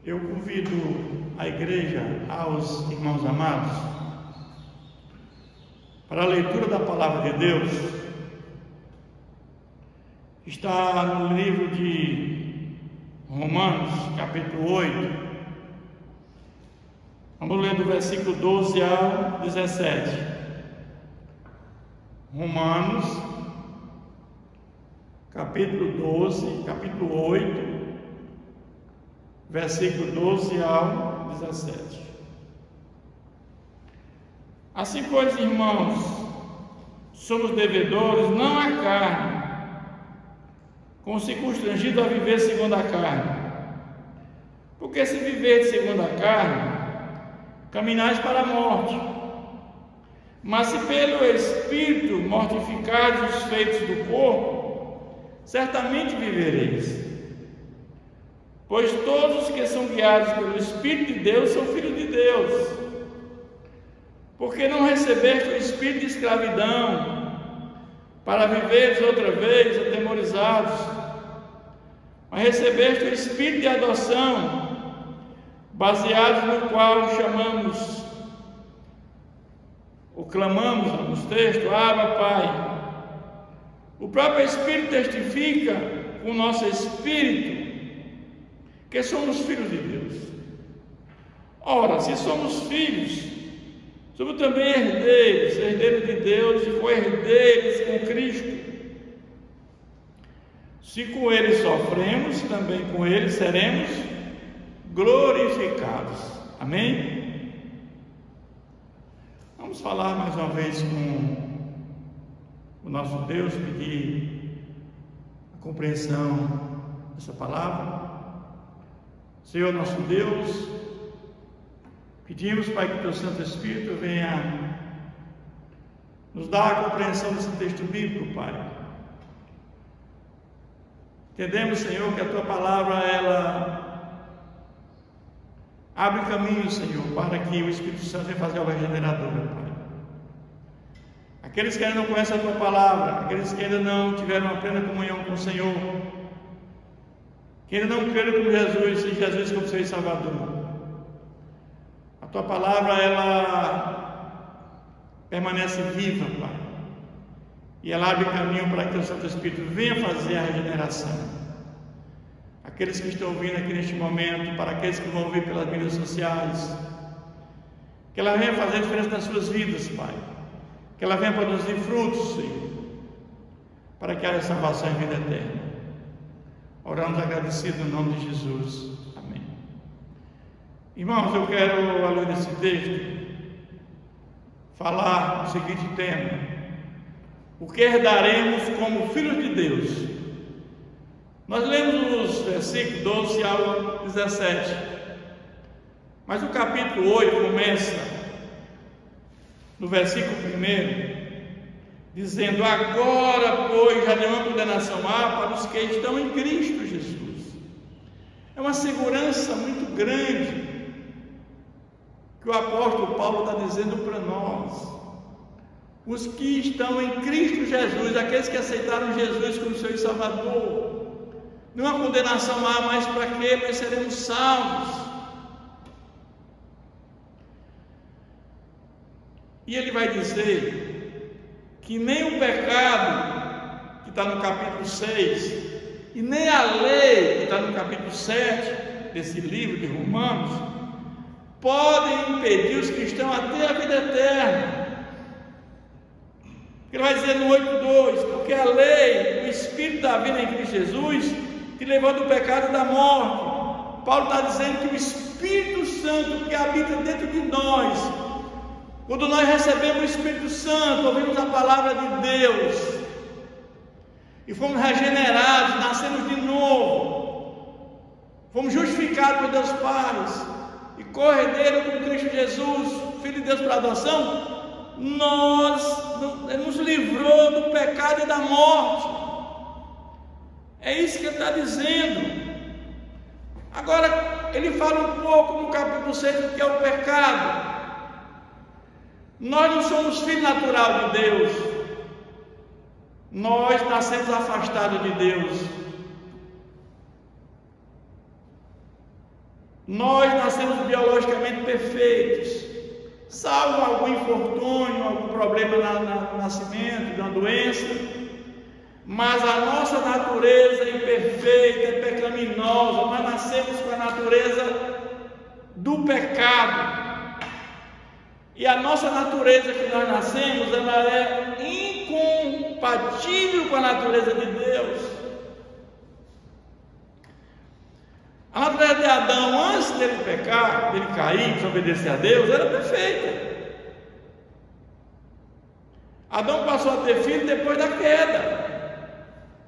Eu convido a igreja, aos irmãos amados, para a leitura da palavra de Deus. Está no livro de Romanos, capítulo 8. Vamos ler do versículo 12 ao 17. Romanos, capítulo 8, versículo 12 ao 17. Assim, pois, irmãos, somos devedores não à carne, constrangidos a viver segundo a carne. Porque se viver segundo a carne, caminhais para a morte. Mas se pelo Espírito mortificados os feitos do corpo, certamente vivereis. Pois todos os que são guiados pelo Espírito de Deus são filhos de Deus. Porque não recebeste o espírito de escravidão, para viveres outra vez atemorizados, mas recebeste o espírito de adoção, baseado no qual clamamos nos textos, Abba, Pai. O próprio Espírito testifica com o nosso espírito que somos filhos de Deus. Ora, se somos filhos, somos também herdeiros de Deus e co-herdeiros com Cristo. Se com Ele sofremos, também com Ele seremos glorificados. Amém? Vamos falar mais uma vez com o nosso Deus, pedir a compreensão dessa palavra. Senhor nosso Deus, pedimos, Pai, que o Teu Santo Espírito venha nos dar a compreensão desse texto bíblico, Pai. Entendemos, Senhor, que a Tua palavra, ela abre caminho, Senhor, para que o Espírito Santo venha fazer a obra regeneradora, Pai. Aqueles que ainda não conhecem a Tua palavra, aqueles que ainda não tiveram uma plena comunhão com o Senhor, que ainda não creram como Jesus como Senhor e Salvador, a Tua palavra, ela permanece viva, Pai, e ela abre caminho para que o Santo Espírito venha fazer a regeneração. Aqueles que estão ouvindo aqui neste momento, para aqueles que vão ouvir pelas mídias sociais, que ela venha fazer a diferença nas suas vidas, Pai, que ela venha produzir frutos, Senhor, para que haja salvação e vida eterna. Oramos agradecidos no nome de Jesus. Amém. Irmãos, eu quero, à luz desse texto, falar o seguinte tema: o que herdaremos como filhos de Deus. Nós lemos os versículos 12 ao 17, mas o capítulo 8 começa no versículo 1, dizendo: agora, pois, já nenhuma condenação há para os que estão em Cristo Jesus. É uma segurança muito grande que o apóstolo Paulo está dizendo para nós. Os que estão em Cristo Jesus, aqueles que aceitaram Jesus como Senhor e Salvador, nenhuma condenação há mais para quê? Nós seremos salvos. E ele vai dizer que nem o pecado, que está no capítulo 6, e nem a lei, que está no capítulo 7 desse livro de Romanos, podem impedir os cristãos a ter a vida eterna. Ele vai dizer no 8:2, porque a lei, o Espírito da vida em Cristo Jesus, te levou do pecado e da morte. Paulo está dizendo que o Espírito Santo que habita dentro de nós, quando nós recebemos o Espírito Santo, ouvimos a palavra de Deus e fomos regenerados, nascemos de novo, fomos justificados por Deus Pai e co-herdeiros com Cristo Jesus, Filho de Deus para adoção, Ele nos livrou do pecado e da morte. É isso que ele está dizendo. Agora, ele fala um pouco no capítulo 6 do que é o pecado. Nós não somos filho natural de Deus. Nós nascemos afastados de Deus. Nós nascemos biologicamente perfeitos, salvo algum infortúnio, algum problema no nascimento, de uma doença, mas a nossa natureza é imperfeita, é pecaminosa. Nós nascemos com a natureza do pecado. E a nossa natureza que nós nascemos, ela é incompatível com a natureza de Deus. A natureza de Adão, antes dele pecar, dele cair, desobedecer a Deus, era perfeita. Adão passou a ter filho depois da queda.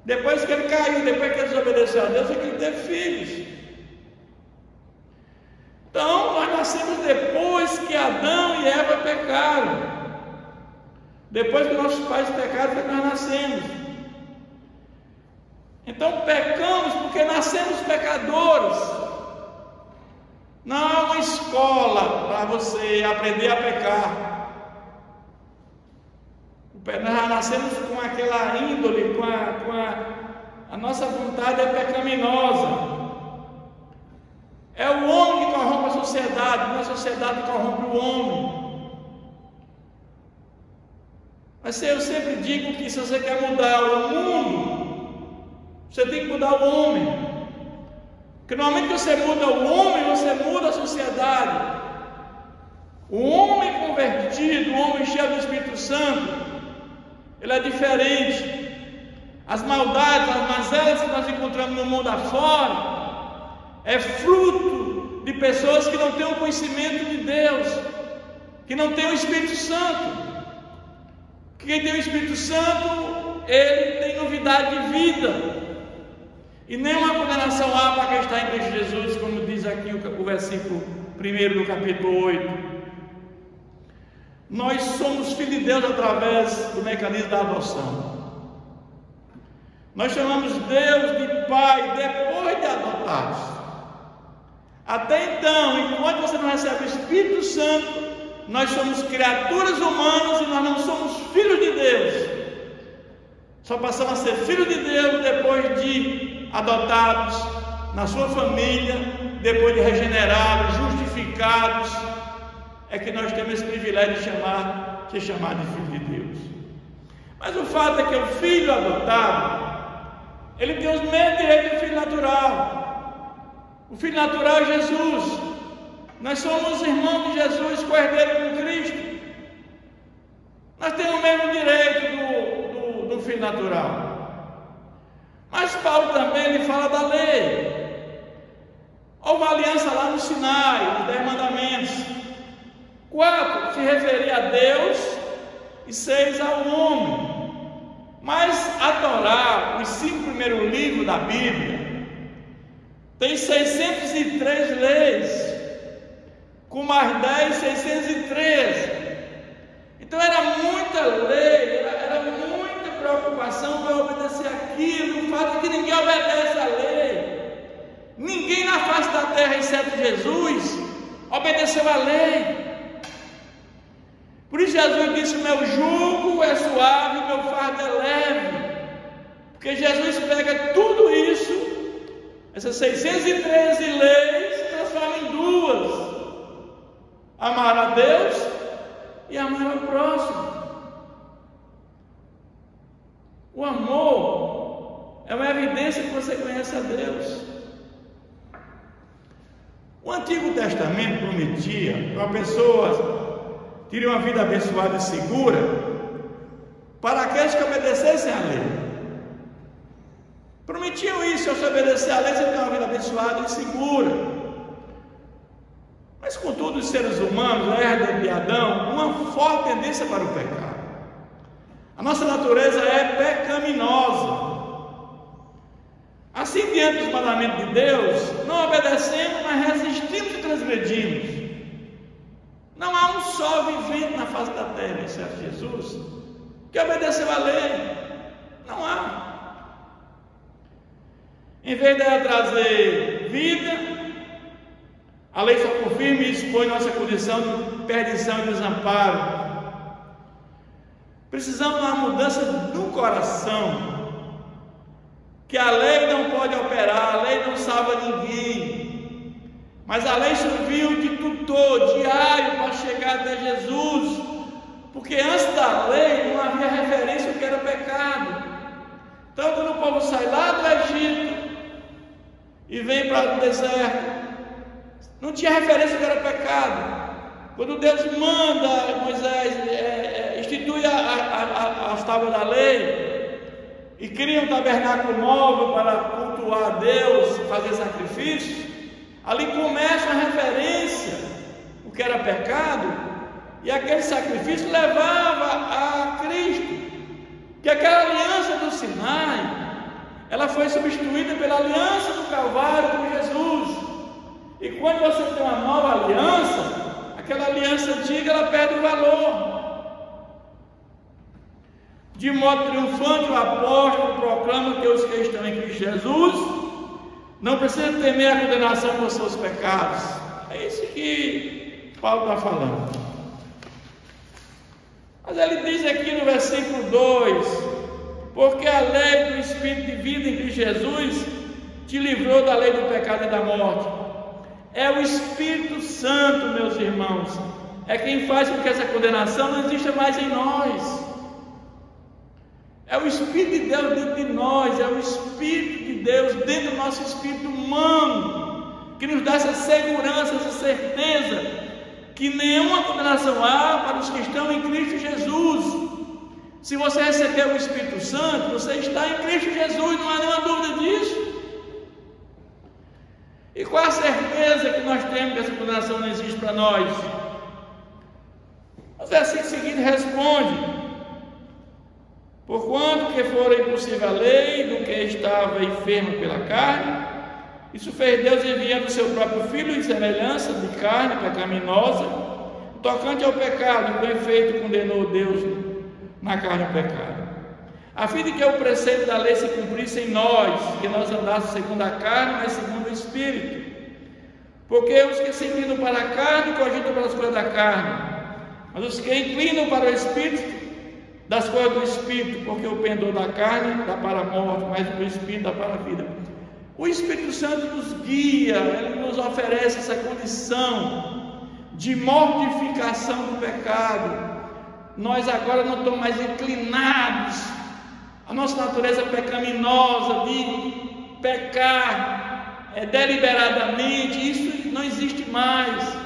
Depois que ele caiu, depois que ele desobedeceu a Deus, é que ele teve filhos. Então, nós nascemos depois que Adão e Eva pecaram. Depois que nossos pais pecaram, foi que nós nascemos. Então, pecamos porque nascemos pecadores. Não há uma escola para você aprender a pecar. Nós nascemos com aquela índole, a nossa vontade é pecaminosa. É o homem que corrompe a sociedade, não é a sociedade que corrompe o homem. Mas eu sempre digo que se você quer mudar o mundo, você tem que mudar o homem. Porque no momento que você muda o homem, você muda a sociedade. O homem convertido, o homem cheio do Espírito Santo, ele é diferente. As maldades, as mazelas que nós encontramos no mundo afora é fruto de pessoas que não têm o conhecimento de Deus, que não têm o Espírito Santo. Quem tem o Espírito Santo, ele tem novidade de vida, e nenhuma condenação há para quem está em Cristo Jesus, como diz aqui o versículo 1 do capítulo 8. Nós somos filhos de Deus através do mecanismo da adoção. Nós chamamos Deus de Pai depois de adotados. Até então, enquanto você não recebe o Espírito Santo, nós somos criaturas humanas e nós não somos filhos de Deus. Só passamos a ser filhos de Deus depois de adotados na sua família, depois de regenerados, justificados, é que nós temos esse privilégio de ser chamado de filho de Deus. Mas o fato é que o filho adotado, ele tem os mesmos direitos do filho natural. O filho natural é Jesus. Nós somos irmãos de Jesus, co-herdeiro com Cristo. Nós temos o mesmo direito do filho natural. Mas Paulo também ele fala da lei. Houve uma aliança lá no Sinai, os 10 mandamentos. 4 se referia a Deus e 6 ao homem. Mas a Torá, os 5 primeiros livros da Bíblia, tem 603 leis, com mais 10, 613. Então era muita lei, era muita preocupação para obedecer aquilo. O fato é que ninguém obedece a lei. Ninguém na face da terra, exceto Jesus, obedeceu a lei. Por isso Jesus disse: meu jugo é suave, meu fardo é leve. Porque Jesus pega tudo isso, essas 613 leis, e transforma em 2: amar a Deus e amar ao próximo. O amor é uma evidência que você conhece a Deus. O Antigo Testamento prometia que uma pessoa teria uma vida abençoada e segura para aqueles que obedecessem à lei. Prometiam isso: se você obedecer à lei, você tem uma vida abençoada e segura. Mas contudo, os seres humanos, a herda de Adão, uma forte tendência para o pecado. A nossa natureza é pecaminosa. Assim, diante dos mandamentos de Deus, não obedecemos, mas resistimos e transgredimos. Não há um só vivente na face da terra, exceto Jesus, que obedeceu à lei. Não há. Em vez dela trazer vida, a lei só confirma e expõe nossa condição de perdição e desamparo. Precisamos de uma mudança no coração, que a lei não pode operar, a lei não salva ninguém. Mas a lei serviu de tutor diário para chegar até Jesus, porque antes da lei não havia referência ao que era pecado. Então, quando o povo sai lá do Egito e vem para o deserto, não tinha referência ao que era pecado. Quando Deus manda Moisés institui as tábuas da lei e cria um tabernáculo móvel para cultuar a Deus, fazer sacrifícios, ali começa a referência o que era pecado, e aquele sacrifício levava a Cristo. Que aquela aliança do Sinai, ela foi substituída pela aliança do Calvário com Jesus. E quando você tem uma nova aliança, aquela aliança antiga ela perde o valor. De modo triunfante, o apóstolo proclama que os que estão em Cristo Jesus não precisam temer a condenação por seus pecados. É isso que Paulo está falando. Mas ele diz aqui no versículo 2: porque a lei do Espírito de vida em Cristo Jesus te livrou da lei do pecado e da morte. É o Espírito Santo, meus irmãos, é quem faz com que essa condenação não exista mais em nós. É o Espírito de Deus dentro de nós, é o Espírito de Deus dentro do nosso espírito humano, que nos dá essa segurança, essa certeza, que nenhuma condenação há para os que estão em Cristo Jesus. Se você recebeu o Espírito Santo, você está em Cristo Jesus, não há nenhuma dúvida disso. E qual a certeza que nós temos que essa condenação não existe para nós? O versículo seguinte responde: porquanto que fora impossível a lei do que estava enfermo pela carne, isso fez Deus enviando o seu próprio Filho em semelhança de carne pecaminosa, tocante ao pecado, com efeito condenou Deus na carne o pecado, a fim de que o preceito da lei se cumprisse em nós, que nós andássemos segundo a carne, mas segundo o Espírito. Porque os que se inclinam para a carne cogitam pelas coisas da carne, mas os que inclinam para o Espírito, das coisas do Espírito, porque o pendor da carne dá para a morte, mas o Espírito dá para a vida. O Espírito Santo nos guia, ele nos oferece essa condição de mortificação do pecado. Nós agora não estamos mais inclinados à nossa natureza pecaminosa de pecar deliberadamente. Isso não existe mais.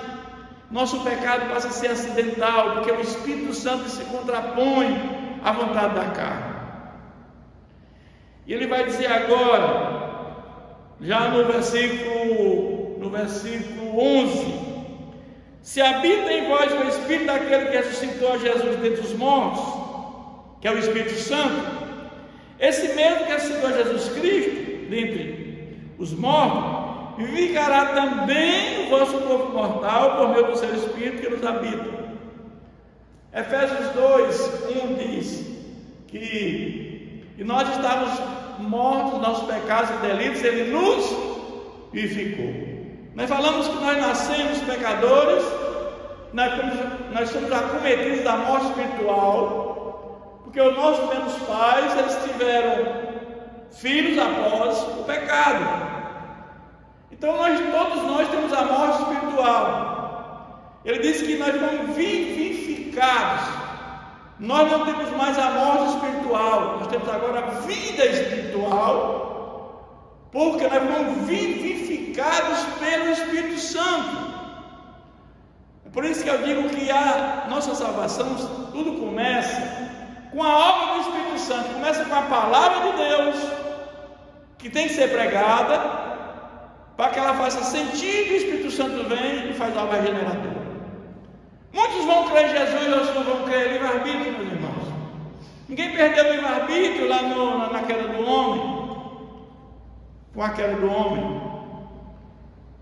Nosso pecado passa a ser acidental, porque o Espírito Santo se contrapõe à vontade da carne. E ele vai dizer agora, já no versículo 11: se habita em vós o Espírito daquele que ressuscitou a Jesus dentre os mortos, que é o Espírito Santo, esse mesmo que ressuscitou a Jesus Cristo dentre os mortos, vivificará também o vosso corpo mortal por meio do seu Espírito que nos habita. Efésios 2:1 diz que nós estávamos mortos, nossos pecados e delitos, ele nos vivificou. Nós falamos que nós nascemos pecadores, nós somos acometidos da morte espiritual, porque os nossos primeiros pais, eles tiveram filhos após o pecado. Então todos nós temos a morte espiritual. Ele diz que nós fomos vivificados. Nós não temos mais a morte espiritual, nós temos agora a vida espiritual, porque nós fomos vivificados pelo Espírito Santo. É por isso que eu digo que a nossa salvação, tudo começa com a obra do Espírito Santo. Começa com a palavra de Deus, que tem que ser pregada, para que ela faça sentido. O Espírito Santo vem e faz a obra regeneradora. Muitos vão crer em Jesus, outros não vão crer. Livre-arbítrio, meus irmãos. Ninguém perdeu o livre-arbítrio lá na queda do homem. Com a queda do homem,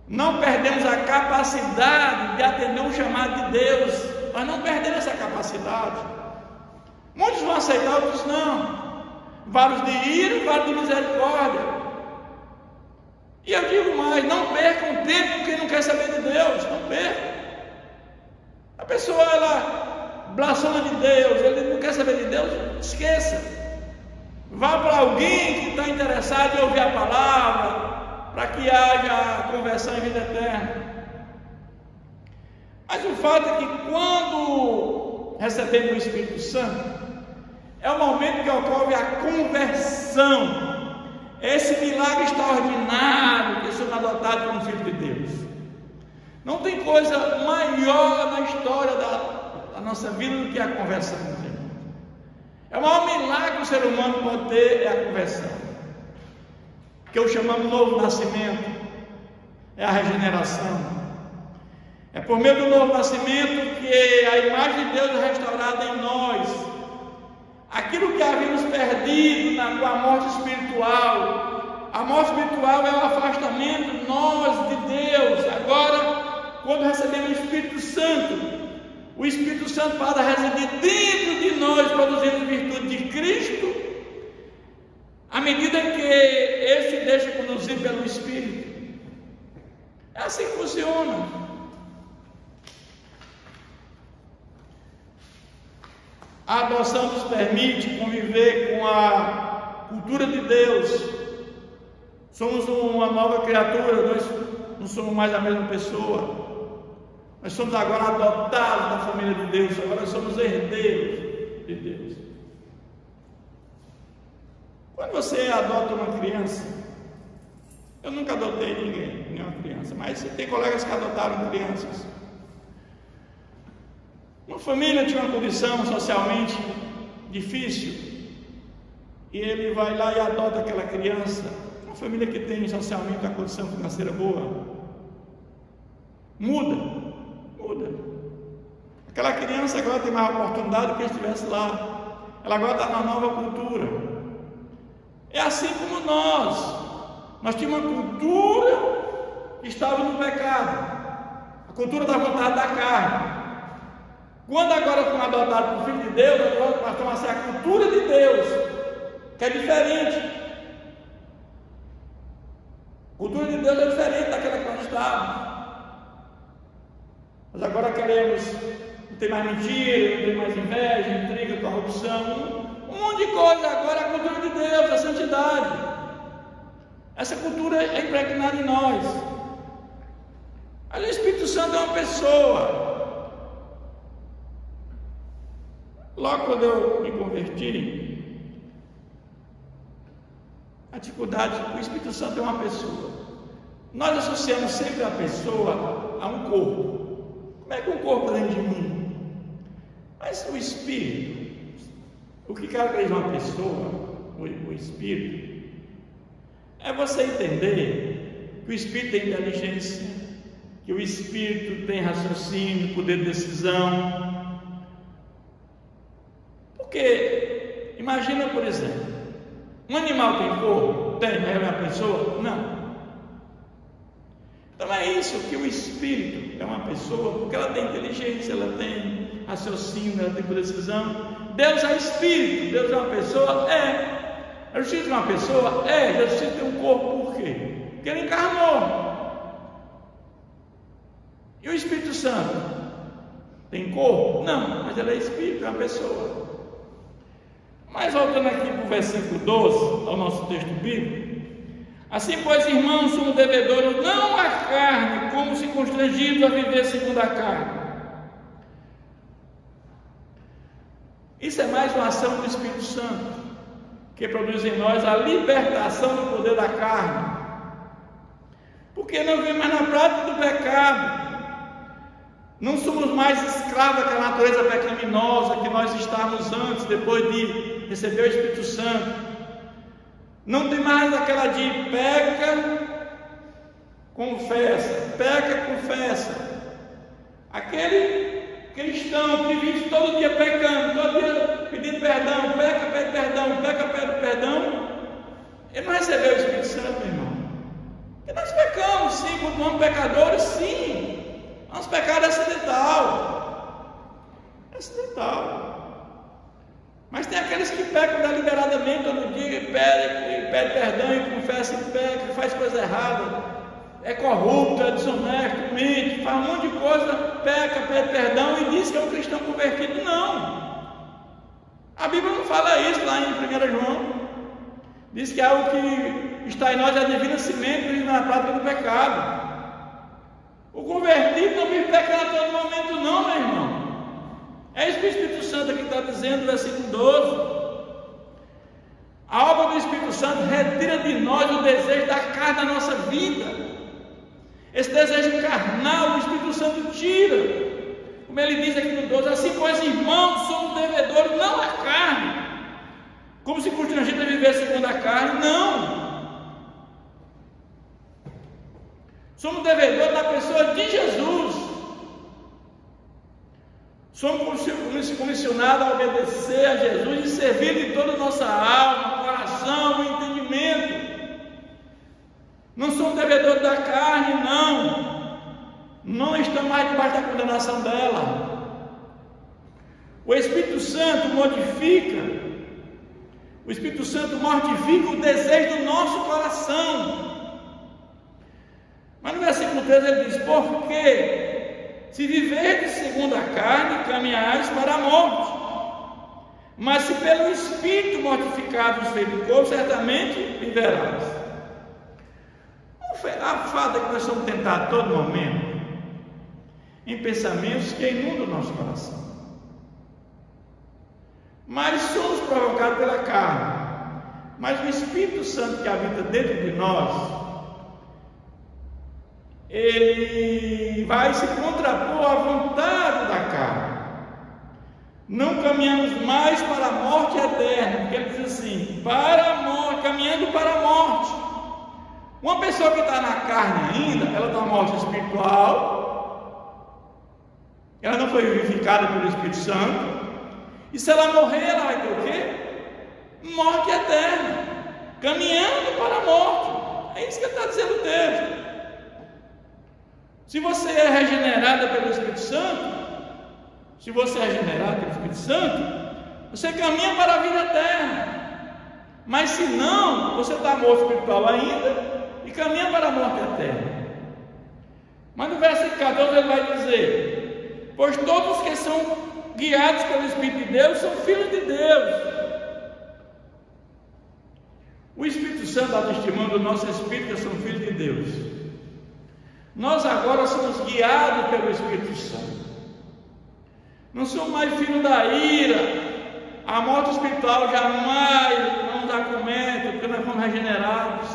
não perdemos a capacidade de atender um chamado de Deus. Nós não perdemos essa capacidade. Muitos vão aceitar, outros não. Vários de ira, vários de misericórdia. E eu digo mais: não percam tempo com quem não quer saber de Deus. Não percam. A pessoa, ela blasfema de Deus, ele não quer saber de Deus, esqueça. Vá para alguém que está interessado em ouvir a palavra, para que haja conversão em vida eterna. Mas o fato é que quando recebemos o Espírito Santo, é o momento que ocorre a conversão, esse milagre extraordinário que somos adotados como filho de Deus. Não tem coisa maior na história da nossa vida do que a conversão. É o maior milagre que o ser humano pode ter, é a conversão, que eu chamo de novo nascimento, é a regeneração. É por meio do novo nascimento que a imagem de Deus é restaurada em nós. Aquilo que havíamos perdido com a morte espiritual. A morte espiritual é o afastamento nós de Deus. Agora, quando recebemos o Espírito Santo para residir dentro de nós, produzindo virtude de Cristo, à medida que Ele se deixa conduzir pelo Espírito. É assim que funciona. A adoção nos permite conviver com a cultura de Deus. Somos uma nova criatura, nós não somos mais a mesma pessoa. Nós somos agora adotados da família de Deus, agora somos herdeiros de Deus. Quando você adota uma criança, eu nunca adotei ninguém, nenhuma criança, mas tem colegas que adotaram crianças. Uma família tinha uma condição socialmente difícil e ele vai lá e adota aquela criança. Uma família que tem socialmente uma condição financeira boa, muda. Aquela criança agora tem mais oportunidade do que se estivesse lá. Ela agora está na nova cultura. É assim como nós tínhamos uma cultura que estava no pecado, a cultura da vontade da carne. Quando agora fomos adotados por filho de Deus, nós passamos a ser a cultura de Deus, que é diferente. A cultura de Deus é diferente daquela que nós estávamos. Nós agora queremos, não tem mais mentira, não tem mais inveja, intriga, corrupção, um monte de coisa. Agora é a cultura de Deus, a santidade. Essa cultura é impregnada em nós. Ali o Espírito Santo é uma pessoa. Logo quando eu me converti, a dificuldade, o Espírito Santo é uma pessoa. Nós associamos sempre a pessoa a um corpo. Como é que um corpo dentro de mim? Mas o Espírito, o que caracteriza uma pessoa, o Espírito, é você entender que o Espírito tem inteligência, que o Espírito tem raciocínio, poder de decisão. Porque, imagina, por exemplo, um animal tem corpo? Tem, mas é uma pessoa? Não. Então é isso, que o Espírito é uma pessoa, porque ela tem inteligência, ela tem raciocínio, ela tem decisão. Deus é Espírito, Deus é uma pessoa? É. A justiça é uma pessoa? É. A justiça tem um corpo, por quê? Porque ele encarnou. E o Espírito Santo tem corpo? Não, mas ele é Espírito, é uma pessoa. Mas voltando aqui para o versículo 12, ao nosso texto bíblico. Assim, pois, irmãos, somos devedores não à carne, como se constrangidos a viver segundo a carne. Isso é mais uma ação do Espírito Santo, que produz em nós a libertação do poder da carne. Porque não vivemos mais na prática do pecado. Não somos mais escravos daquela natureza pecaminosa que nós estávamos antes, depois de receber o Espírito Santo. Não tem mais aquela de peca, confessa, peca, confessa. Aquele cristão que vive todo dia pecando, todo dia pedindo perdão, peca, pede perdão, peca, pede perdão, ele não recebeu o Espírito Santo, meu irmão. Porque nós pecamos, sim, continuamos pecadores, sim. Nosso pecado é acidental. Mas tem aqueles que pecam deliberadamente todo dia, pede perdão e confessa e peca, faz coisa errada, é corrupto, é desonesto, mente, faz um monte de coisa, peca, pede perdão e diz que é um cristão convertido. Não. A Bíblia não fala isso lá em 1 João. Diz que é algo que está em nós a divina semente na prática do pecado. O convertido não vive pecando a todo momento, não, meu irmão. É isso que o Espírito Santo aqui está dizendo, versículo 12. A obra do Espírito Santo retira de nós o desejo da carne da nossa vida. Esse desejo carnal, o Espírito Santo tira. Como ele diz aqui no 12, assim, pois, irmãos, somos devedores, não à carne, como se constrangido a viver segundo a carne, não. Somos devedores da pessoa de Jesus. Somos comissionados a obedecer a Jesus e servir de toda a nossa alma, coração, entendimento. Não somos devedores da carne, não. Não estamos mais debaixo da condenação dela. O Espírito Santo modifica. O Espírito Santo mortifica o desejo do nosso coração. Mas no versículo 13 ele diz: porque se viverdes segundo a carne, caminhais para a morte. Mas se pelo Espírito mortificados os feitos do corpo, certamente viverás. A fada que nós somos tentados a todo momento em pensamentos que inundam o nosso coração. Mas somos provocados pela carne. Mas o Espírito Santo que habita dentro de nós, ele vai se contrapor à vontade da carne. Não caminhamos mais para a morte eterna, porque ele diz assim, para a morte, caminhando para a morte. Uma pessoa que está na carne ainda, ela está morte espiritual, ela não foi vivificada pelo Espírito Santo, e se ela morrer, ela vai ter o quê? Morte eterna, caminhando para a morte. É isso que está dizendo o texto. Se você é regenerada pelo Espírito Santo, se você é regenerado pelo Espírito Santo, você caminha para a vida eterna. Mas se não, você está morto espiritual ainda e caminha para a morte eterna. Mas no versículo 14 ele vai dizer: pois todos que são guiados pelo Espírito de Deus são filhos de Deus. O Espírito Santo dá testemunho do nosso Espírito que somos filhos de Deus. Nós agora somos guiados pelo Espírito Santo. Não somos mais filhos da ira. A morte espiritual jamais não nos acomete, porque nós fomos regenerados.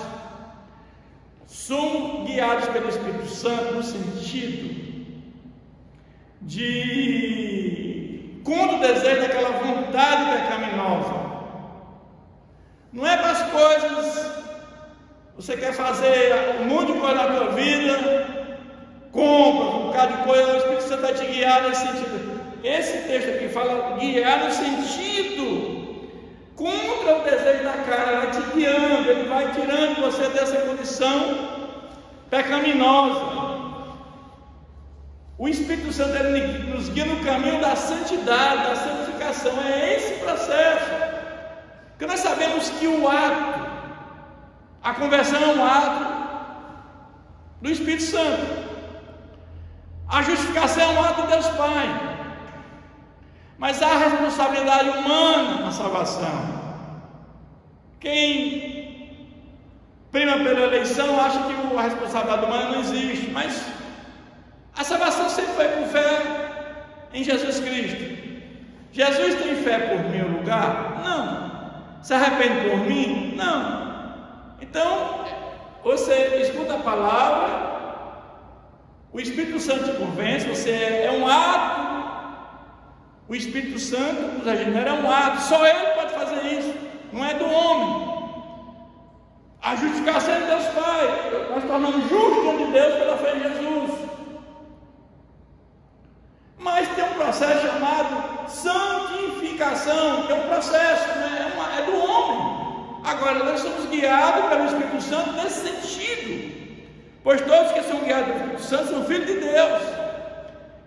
Somos guiados pelo Espírito Santo no sentido de contra o desejo daquela vontade pecaminosa. Não é para as coisas. Você quer fazer um monte de coisa na tua vida, compra um bocado de coisa, o Espírito Santo vai te guiar nesse sentido. Esse texto aqui fala guiar no sentido contra o desejo da carne, ele vai te guiando, ele vai tirando você dessa condição pecaminosa. O Espírito Santo ele nos guia no caminho da santidade, da santificação. É esse processo. Porque nós sabemos que o ato, a conversão é um ato do Espírito Santo. A justificação é um ato de Deus Pai. Mas há responsabilidade humana na salvação. Quem prima pela eleição acha que a responsabilidade humana não existe. Mas a salvação sempre foi por fé em Jesus Cristo. Jesus tem fé por mim no lugar? Não. Se arrepende por mim? Não. Então, você escuta a palavra, o Espírito Santo te convence, é um ato. O Espírito Santo nos regenera, é um ato, só Ele pode fazer isso, não é do homem. A justificação é de Deus Pai, nós tornamos justos diante de Deus pela fé em Jesus. Mas tem um processo chamado santificação, que é um processo, né? É do homem. Agora, nós somos guiados pelo Espírito Santo nesse sentido, pois todos que são guiados pelo Espírito Santo são filhos de Deus.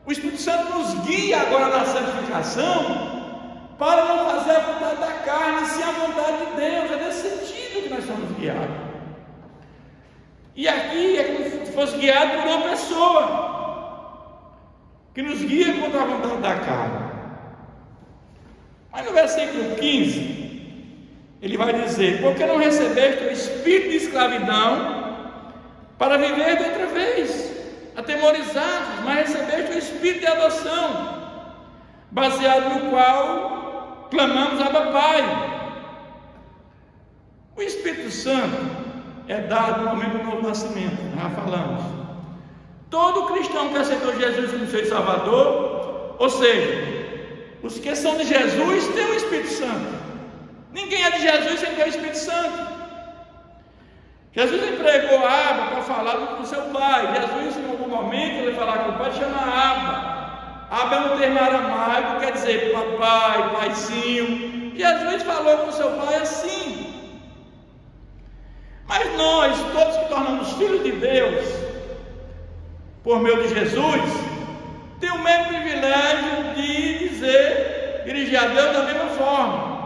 O Espírito Santo nos guia agora na santificação para não fazer a vontade da carne, sim a vontade de Deus. É nesse sentido que nós somos guiados. E aqui é como se fosse guiado por uma pessoa que nos guia contra a vontade da carne. Mas no versículo 15 ele vai dizer: porque não recebeste o espírito de escravidão para viver de outra vez, atemorizados, mas recebeste o espírito de adoção, baseado no qual clamamos Abba Pai. O Espírito Santo é dado no momento do novo nascimento, já falamos. Todo cristão que aceitou Jesus como seu Salvador, ou seja, os que são de Jesus têm o Espírito Santo. Ninguém é de Jesus sem ter o Espírito Santo. Jesus empregou Abba para falar com seu pai. Jesus, em algum momento, ele vai falar com o pai, chama Abba. Abba é um termo aramaico, quer dizer papai, paizinho. Jesus falou com seu pai assim. Mas nós, todos que tornamos filhos de Deus, por meio de Jesus, tem o mesmo privilégio de dirigir a Deus da mesma forma.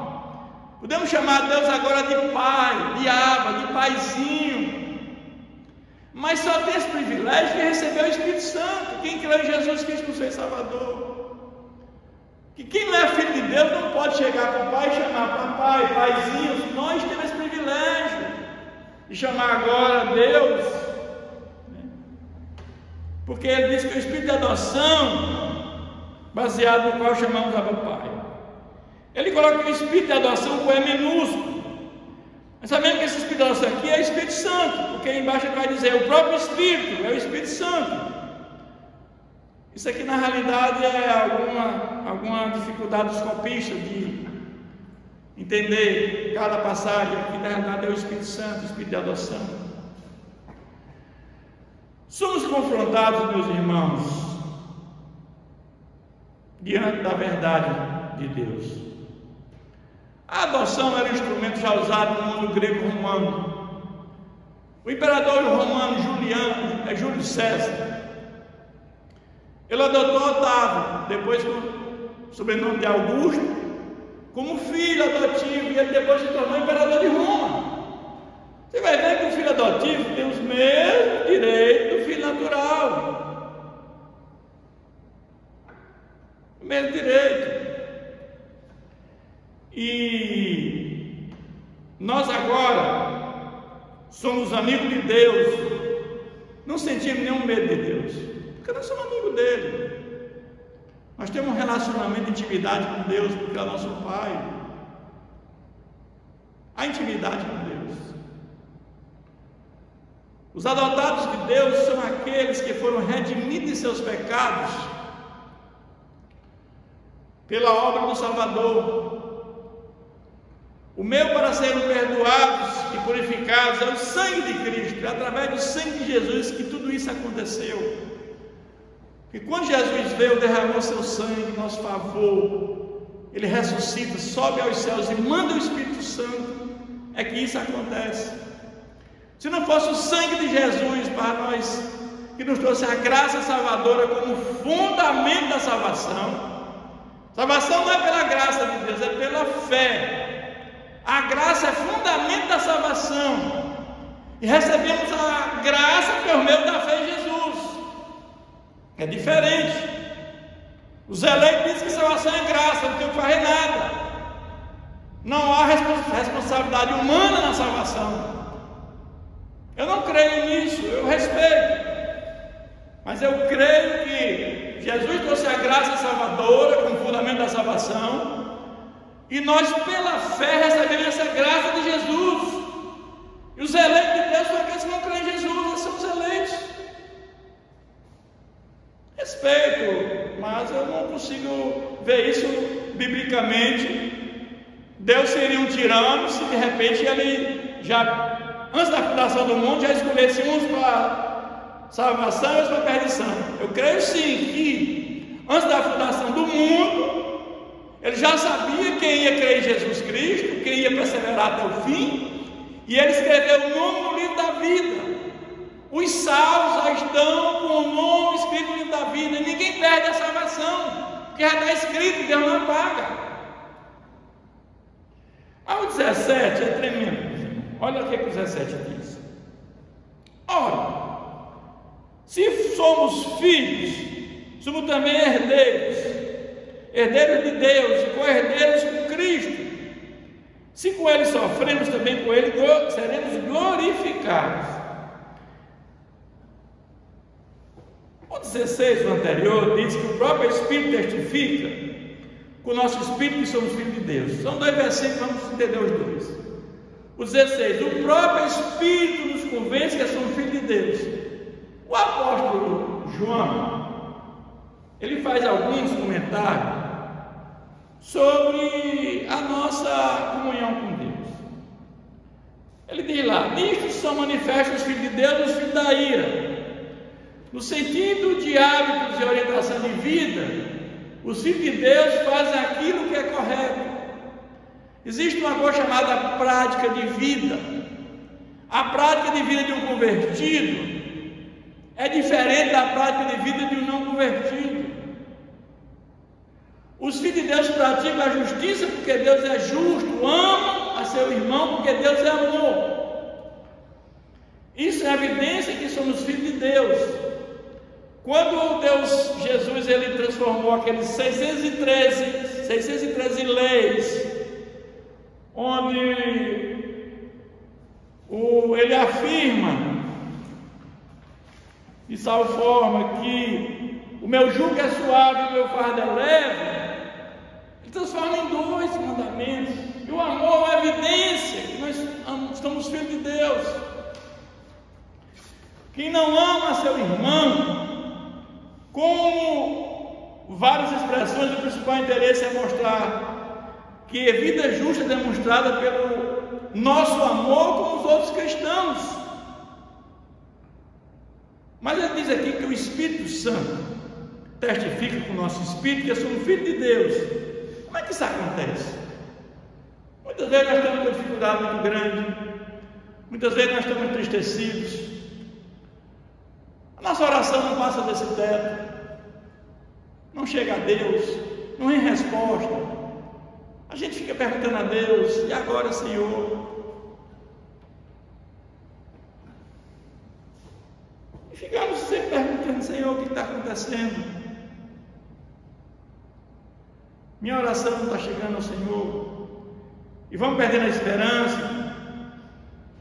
Podemos chamar Deus agora de Pai, de Abba, de Paizinho. Mas só tem esse privilégio de receber o Espírito Santo. Quem crê em Jesus Cristo como seu Salvador. Que quem não é filho de Deus não pode chegar para o Pai e chamar papai, paizinho. Nós temos esse privilégio de chamar agora Deus. Porque ele diz que o Espírito de adoção, baseado no qual chamamos Abba Pai. Ele coloca o Espírito de adoção com E minúsculo. Mas sabemos que esse Espírito de adoção aqui é o Espírito Santo, porque embaixo ele vai dizer o próprio Espírito, é o Espírito Santo. Isso aqui na realidade é alguma dificuldade dos copistas de entender cada passagem, que na realidade é o Espírito Santo, o Espírito de adoção. Somos confrontados, meus irmãos, diante da verdade de Deus. A adoção era um instrumento já usado no mundo grego-romano. O imperador romano Júlio César, ele adotou Otávio, depois com o sobrenome de Augusto, como filho adotivo, e ele depois se tornou imperador de Roma. Você vai ver que o filho adotivo tem os mesmos direitos do filho natural. O mesmo direito. E nós agora somos amigos de Deus. Não sentimos nenhum medo de Deus, porque nós somos amigos dele. Nós temos um relacionamento de intimidade com Deus, porque é nosso Pai. Há intimidade com Deus. Os adotados de Deus são aqueles que foram redimidos de seus pecados pela obra do Salvador. O meio para serem perdoados e purificados é o sangue de Cristo. É através do sangue de Jesus que tudo isso aconteceu. E quando Jesus veio, derramou seu sangue em nosso favor, ele ressuscita, sobe aos céus e manda o Espírito Santo, é que isso acontece. Se não fosse o sangue de Jesus para nós, que nos trouxe a graça salvadora como fundamento da salvação. Salvação não é pela graça de Deus, é pela fé. A graça é fundamento da salvação. E recebemos a graça por meio da fé em Jesus. É diferente. Os eleitos dizem que salvação é graça, não tem que fazer nada. Não há responsabilidade humana na salvação. Eu não creio nisso, eu respeito. Mas eu creio que Jesus trouxe a graça salvadora como fundamento da salvação. E nós, pela fé, recebemos essa graça de Jesus. E os eleitos de Deus são aqueles que não creem em Jesus, eles são os eleitos. Respeito, mas eu não consigo ver isso biblicamente. Deus seria um tirano se de repente ele já, antes da fundação do mundo, já escolhesse uns para salvação e outros para perdição. Eu creio sim que antes da fundação do mundo, ele já sabia quem ia crer em Jesus Cristo, quem ia perseverar até o fim, e ele escreveu o nome no livro da vida. Os salvos já estão com o nome escrito no livro da vida, e ninguém perde a salvação, porque já está escrito, Deus não apaga. Ao 17 é tremendo. Olha o que o 17 diz. Ora, se somos filhos, somos também herdeiros, herdeiros de Deus, co-herdeiros com Cristo. Se com ele sofremos, também com ele seremos glorificados. O 16, o anterior, diz que o próprio Espírito testifica com o nosso Espírito que somos filhos de Deus. São 2 versículos, vamos entender os dois. O 16, o próprio Espírito nos convence que somos filhos de Deus. O apóstolo João, ele faz alguns comentários sobre a nossa comunhão com Deus. Ele diz lá: nisto são manifestos os filhos de Deus e os filhos da ira. No sentido de hábitos e orientação de vida, os filhos de Deus fazem aquilo que é correto. Existe uma coisa chamada prática de vida. A prática de vida de um convertido é diferente da prática de vida de um não convertido. Os filhos de Deus praticam a justiça porque Deus é justo, amam a seu irmão porque Deus é amor. Isso é evidência que somos filhos de Deus. Quando Deus, Jesus, ele transformou aqueles 613 leis, onde ele afirma de tal forma que o meu jugo é suave e o meu fardo é leve, ele transforma em 2 mandamentos. E o amor é a evidência que nós somos filhos de Deus. Quem não ama seu irmão, como várias expressões, o principal interesse é mostrar que a vida justa é demonstrada pelo nosso amor com os outros cristãos. Mas ele diz aqui que o Espírito Santo testifica com o nosso Espírito que somos filhos de Deus. Como é que isso acontece? Muitas vezes nós estamos com dificuldade muito grande, muitas vezes nós estamos entristecidos, a nossa oração não passa desse teto, não chega a Deus, não tem resposta. A gente fica perguntando a Deus: e agora, Senhor? E ficamos sempre perguntando: Senhor, o que está acontecendo? Minha oração não está chegando ao Senhor. E vamos perdendo a esperança.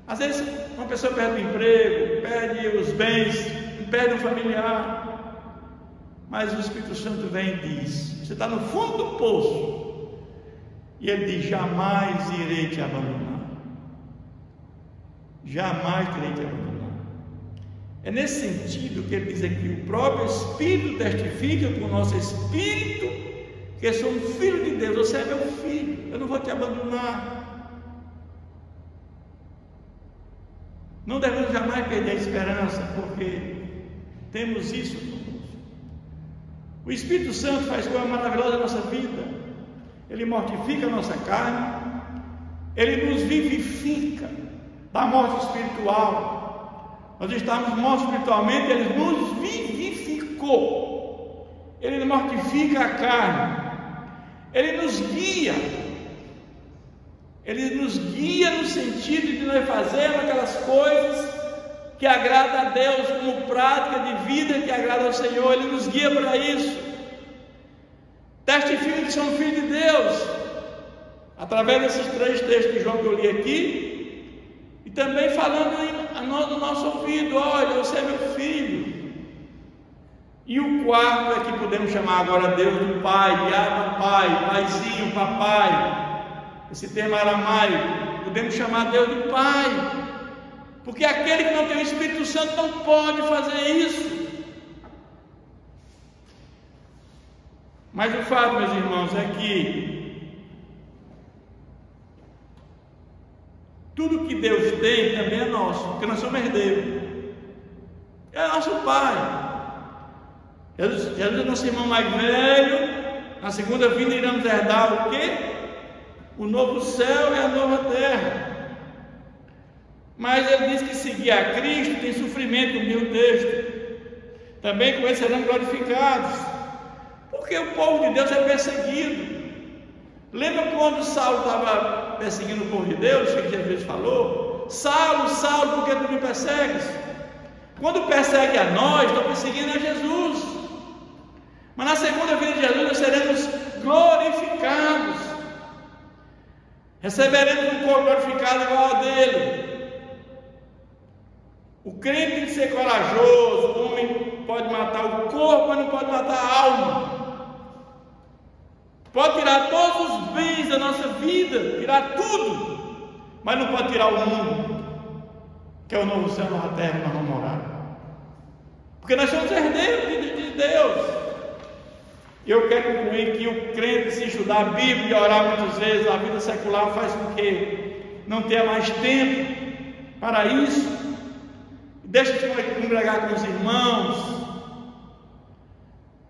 Às vezes uma pessoa perde o emprego, perde os bens, perde um familiar, mas o Espírito Santo vem e diz: você está no fundo do poço, e ele diz: jamais irei te abandonar, jamais irei te abandonar. É nesse sentido que ele diz aqui: o próprio Espírito testifica com o nosso Espírito que somos filhos de Deus. Você é meu filho, eu não vou te abandonar. Não devemos jamais perder a esperança, porque temos isso conosco. O Espírito Santo faz coisa maravilhosa na nossa vida. Ele mortifica a nossa carne, ele nos vivifica da morte espiritual. Nós estávamos mortos espiritualmente, ele nos vivificou. Ele mortifica a carne, ele nos guia. Ele nos guia no sentido de nós fazermos aquelas coisas que agrada a Deus, como prática de vida que agrada ao Senhor. Ele nos guia para isso. Testifica que somos filhos de Deus, através desses 3 textos de João que eu li aqui, e também falando no nosso ouvido: olha, você é meu filho. E o quarto é que podemos chamar agora Deus do Pai, de Abba Pai, Paizinho, Papai. Esse termo aramaico, podemos chamar Deus de Pai, porque aquele que não tem o Espírito Santo não pode fazer isso. Mas o fato, meus irmãos, é que tudo que Deus tem também é nosso, porque nós somos herdeiros. É nosso Pai. Jesus é nosso irmão mais velho. Na segunda vinda iremos herdar o quê? O novo céu e a nova terra. Mas ele diz que seguir a Cristo tem sofrimento, no meu texto. Também com ele serão glorificados. Porque o povo de Deus é perseguido. Lembra quando Saulo estava perseguindo o povo de Deus, que Jesus falou: Saulo, Saulo, por que tu me persegues? Quando persegue a nós, estão perseguindo a Jesus. Mas na segunda vinda de Jesus nós seremos glorificados. Receberemos um corpo glorificado igual ao dele. O crente tem que ser corajoso. O homem pode matar o corpo, mas não pode matar a alma. Pode tirar todos os bens da nossa vida, tirar tudo, mas não pode tirar o mundo, que é o novo céu e a nova terra que nós vamos morar. Porque nós somos herdeiros de Deus. E eu quero concluir que o crente, se estudar a Bíblia e orar muitas vezes, a vida secular faz com que não tenha mais tempo para isso. Deixa de congregar com os irmãos.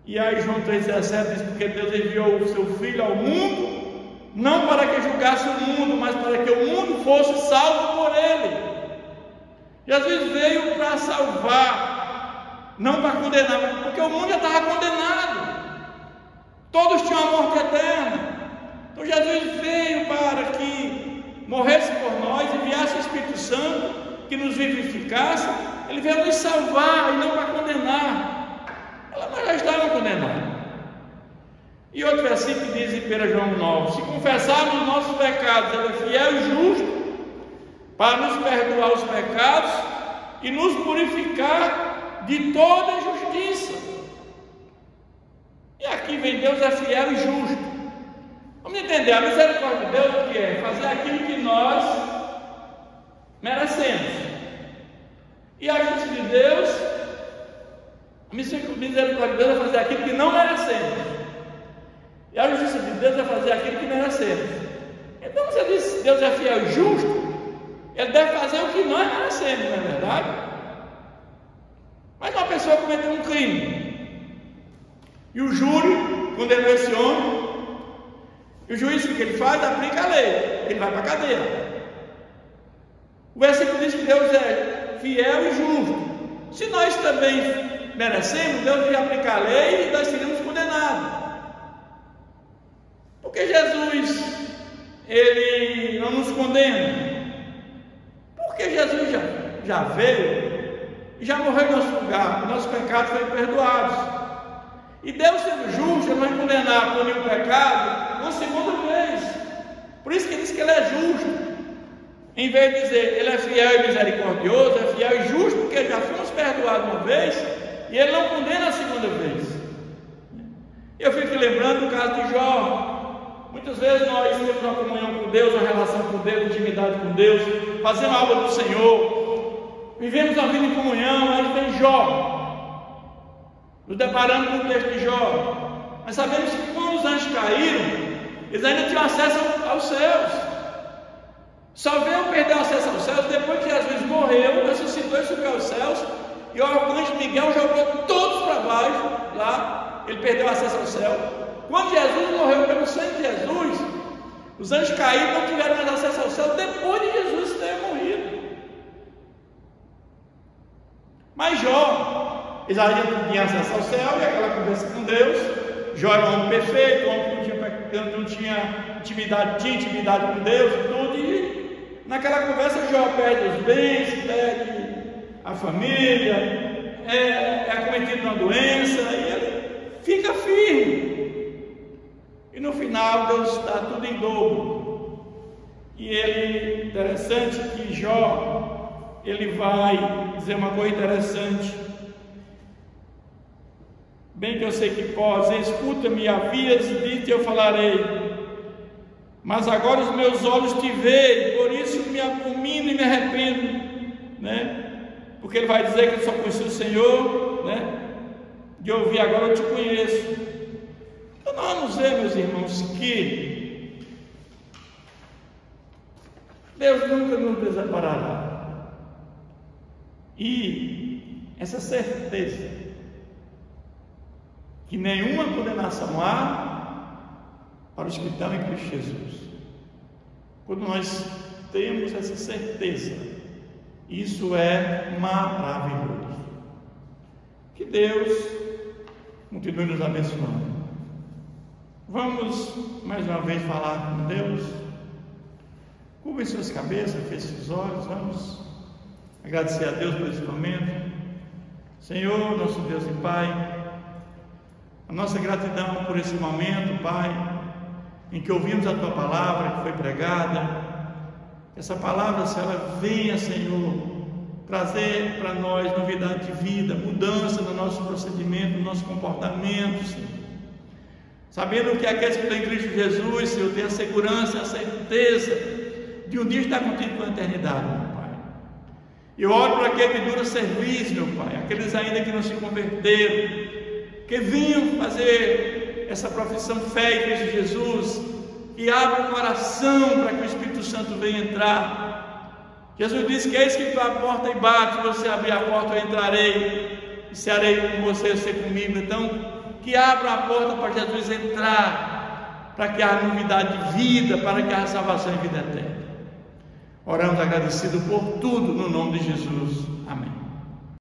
E aí João 3,17 diz: porque Deus enviou o seu Filho ao mundo, não para que julgasse o mundo, mas para que o mundo fosse salvo por ele. Jesus veio para salvar, não para condenar, porque o mundo já estava condenado. Todos tinham a morte eterna. Então Jesus veio para que morresse por nós, enviasse o Espírito Santo, que nos vivificasse. Ele veio nos salvar e não para condenar. Nós já estávamos condenados. E outro versículo diz em 1 João 9: se confessarmos os nossos pecados, Ele é fiel e justo para nos perdoar os pecados e nos purificar de toda injustiça. E aqui vem: Deus é fiel e justo. Vamos entender, a misericórdia de Deus, o que é? Fazer aquilo que nós merecemos. E a justiça de Deus, a misericórdia de Deus é fazer aquilo que não merecemos. E a justiça de Deus é fazer aquilo que merecemos. Então você diz: se Deus é fiel e justo, Ele deve fazer o que nós merecemos, não é verdade? Mas uma pessoa cometeu um crime, e o júri condenou esse homem, e o juiz, o que ele faz? Aplica a lei, ele vai para a cadeia. O versículo diz que Deus é fiel e justo. Se nós também merecemos, Deus devia aplicar a lei e nós seríamos condenados. Porque Jesus, Ele não nos condena? Porque Jesus já veio e já morreu em nosso lugar, nossos pecados foram perdoados. E Deus, sendo justo, Ele vai condenar por nenhum pecado uma segunda vez. Por isso que Ele diz que Ele é justo. Em vez de dizer Ele é fiel e misericordioso, é fiel e justo, porque já fomos perdoados uma vez e Ele não condena a segunda vez. Eu fico lembrando do caso de Jó. Muitas vezes nós temos uma comunhão com Deus, uma relação com Deus, intimidade com Deus, fazemos a obra do Senhor, vivemos a vida em comunhão. Aí vem Jó, nos deparamos com o texto de Jó. Mas sabemos que quando os anjos caíram, eles ainda tinham acesso aos céus. Só veio perder o acesso aos céus depois que Jesus morreu, ressuscitou e subiu aos céus, e o arcanjo Miguel jogou todos para baixo. Lá ele perdeu o acesso ao céu. Quando Jesus morreu pelo sangue de Jesus, os anjos caídos não tiveram mais acesso ao céu depois de Jesus ter morrido. Mas Jó, eles ainda tinham acesso ao céu e aquela conversa com Deus. Jó era um homem perfeito, um homem que não tinha intimidade com Deus e tudo. E naquela conversa Jó perde os bens, perde a família, é acometido de uma doença, e ele fica firme. E no final Deus dá tudo em dobro. E ele, interessante que Jó, ele vai dizer uma coisa interessante. Bem que eu sei que pode, escuta-me, havias dito e eu falarei, mas agora os meus olhos te veem, por isso me abomino e me arrependo, né? Porque ele vai dizer que ele só conhecia o Senhor, né? De ouvir agora eu te conheço. Então nós vamos ver, meus irmãos, que Deus nunca nos desamparará. E essa certeza que nenhuma condenação há para os que estão em Cristo Jesus. Quando nós temos essa certeza, isso é maravilhoso. Que Deus continue nos abençoando. Vamos mais uma vez falar com Deus. Curvem suas cabeças, fechem os olhos. Vamos agradecer a Deus por esse momento. Senhor, nosso Deus e Pai, a nossa gratidão por esse momento, Pai. em que ouvimos a Tua palavra que foi pregada. Essa palavra, Senhor, ela venha, Senhor, trazer para nós novidade de vida, mudança no nosso procedimento, no nosso comportamento, Senhor. Sabendo que aqueles que estão em Cristo Jesus, Senhor, tem a segurança, a certeza de um dia estar contigo com a eternidade, meu Pai. Eu oro para aquele que dura serviço, meu Pai, aqueles ainda que não se converteram, que venham fazer essa profissão fé em Cristo Jesus, e abra o coração para que o Espírito Santo venha entrar. Jesus disse que eis que estou à porta e bate, se você abrir a porta eu entrarei, e cearei com você, você comigo. Então, que abra a porta para Jesus entrar, para que haja novidade de vida, para que haja salvação e vida eterna. Oramos agradecido por tudo, no nome de Jesus. Amém.